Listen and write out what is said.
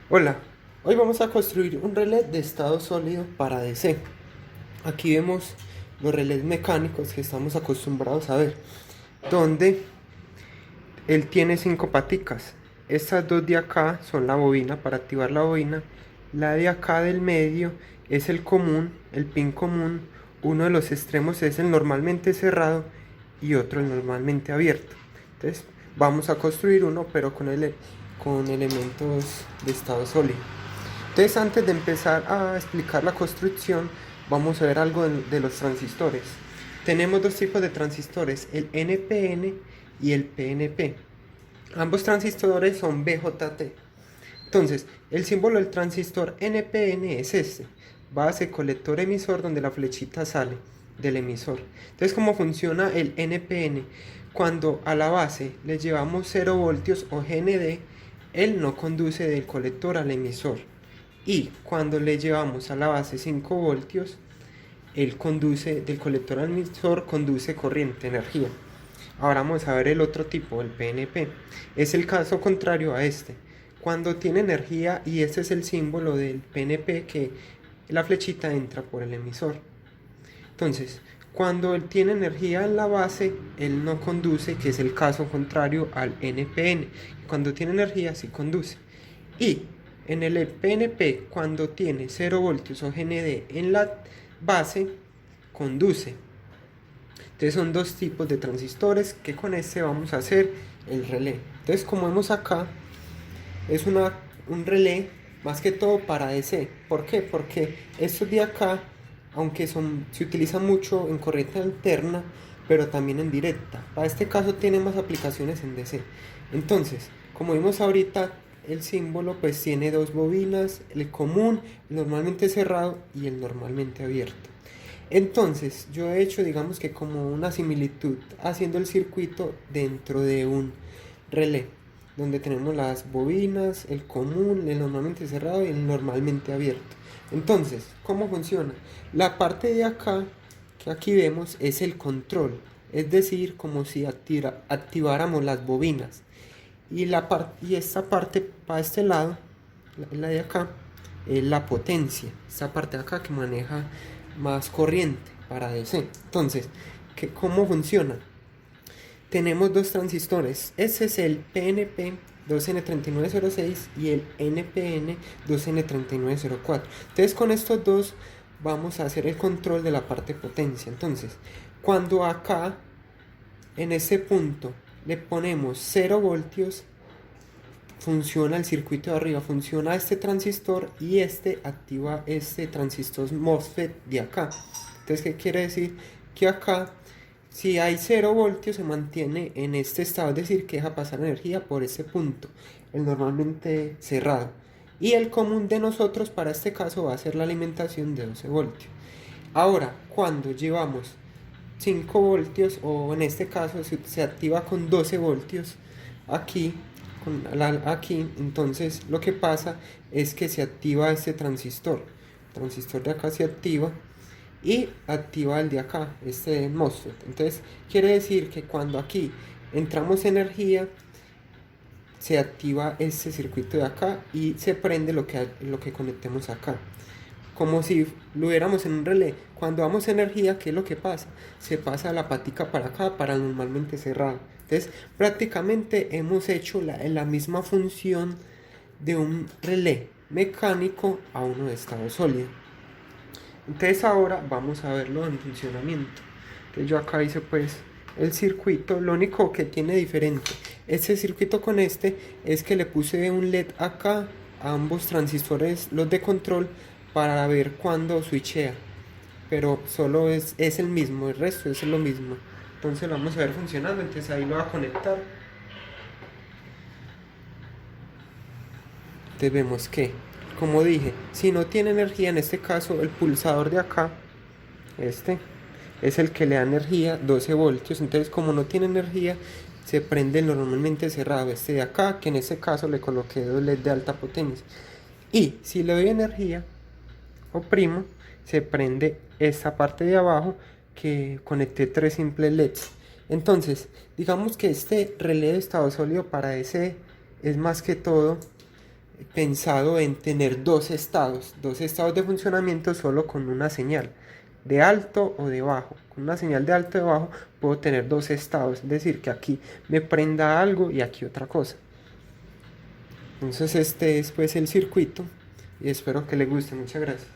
Hola, hoy vamos a construir un relé de estado sólido para DC. Aquí vemos los relés mecánicos que estamos acostumbrados a ver, donde él tiene 5 paticas. Estas dos de acá son la bobina para activar la bobina. La de acá del medio es el común, el pin común. Uno de los extremos es el normalmente cerrado y otro el normalmente abierto. Entonces vamos a construir uno pero con elementos de estado sólido. Entonces antes de empezar a explicar la construcción, vamos a ver algo de los transistores. Tenemos dos tipos de transistores, el NPN y el PNP. Ambos transistores son BJT. Entonces, el símbolo del transistor NPN es este, base, colector, emisor, donde la flechita sale del emisor. Entonces, ¿cómo funciona el NPN? Cuando a la base le llevamos 0 voltios o GND, él no conduce del colector al emisor. Y cuando le llevamos a la base 5 voltios, él conduce del colector al emisor, conduce corriente, energía. Ahora vamos a ver el otro tipo, el PNP. Es el caso contrario a este. Cuando tiene energía, y este es el símbolo del PNP, que la flechita entra por el emisor. Entonces, cuando él tiene energía en la base, él no conduce, que es el caso contrario al NPN. Cuando tiene energía, sí conduce. Y en el PNP, cuando tiene 0 voltios o GND en la base, conduce. Entonces son dos tipos de transistores que con este vamos a hacer el relé. Entonces como vemos acá, es un relé más que todo para DC. ¿Por qué? Porque estos de acá, aunque se utilizan mucho en corriente alterna, pero también en directa. Para este caso tiene más aplicaciones en DC. Entonces, como vimos ahorita, el símbolo pues tiene dos bobinas, el común, el normalmente cerrado y el normalmente abierto. Entonces, yo he hecho, digamos que como una similitud, haciendo el circuito dentro de un relé, donde tenemos las bobinas, el común, el normalmente cerrado y el normalmente abierto. Entonces, ¿cómo funciona? La parte de acá, que aquí vemos, es el control, es decir, como si activáramos las bobinas. Y esta parte para este lado, la de acá, es la potencia. Esta parte de acá que maneja más corriente para DC. Entonces, ¿cómo funciona? Tenemos dos transistores. Ese es el PNP 2N3906 y el NPN 2N3904. Entonces, con estos dos vamos a hacer el control de la parte potencia. Entonces, cuando acá, en este punto, le ponemos 0 voltios, funciona el circuito de arriba, funciona este transistor y este activa este transistor MOSFET de acá. Entonces, ¿qué quiere decir? Que acá, si hay 0 voltios, se mantiene en este estado, es decir, que deja pasar energía por ese punto, el normalmente cerrado. Y el común de nosotros para este caso va a ser la alimentación de 12 voltios. Ahora, cuando llevamos 5 voltios, o en este caso se activa con 12 voltios, aquí aquí, entonces lo que pasa es que se activa este transistor. El transistor de acá se activa y activa el de acá, este MOSFET. Entonces quiere decir que cuando aquí entramos energía, se activa este circuito de acá y se prende lo que conectemos acá. Como si lo hubiéramos en un relé. Cuando damos energía, ¿qué es lo que pasa? Se pasa la patica para acá, para normalmente cerrado. Entonces, prácticamente hemos hecho la misma función de un relé mecánico a uno de estado sólido. Entonces ahora vamos a verlo en funcionamiento. Entonces yo acá hice pues el circuito. Lo único que tiene diferente este circuito con este es que le puse un LED acá a ambos transistores, los de control, para ver cuándo switchea. Pero solo es el mismo, el resto es lo mismo. Entonces lo vamos a ver funcionando. Entonces ahí lo va a conectar. Entonces vemos que, como dije, si no tiene energía, en este caso el pulsador de acá, este es el que le da energía, 12 voltios. Entonces como no tiene energía, se prende normalmente cerrado, este de acá, que en este caso le coloqué dos LED de alta potencia. Y si le doy energía, oprimo, se prende esta parte de abajo, que conecté 3 simples LEDs. Entonces, digamos que este relé de estado sólido para DC es más que todo pensado en tener dos estados de funcionamiento solo con una señal de alto o de bajo. Con una señal de alto o de bajo puedo tener dos estados, es decir, que aquí me prenda algo y aquí otra cosa. Entonces este es pues el circuito y espero que le guste. Muchas gracias.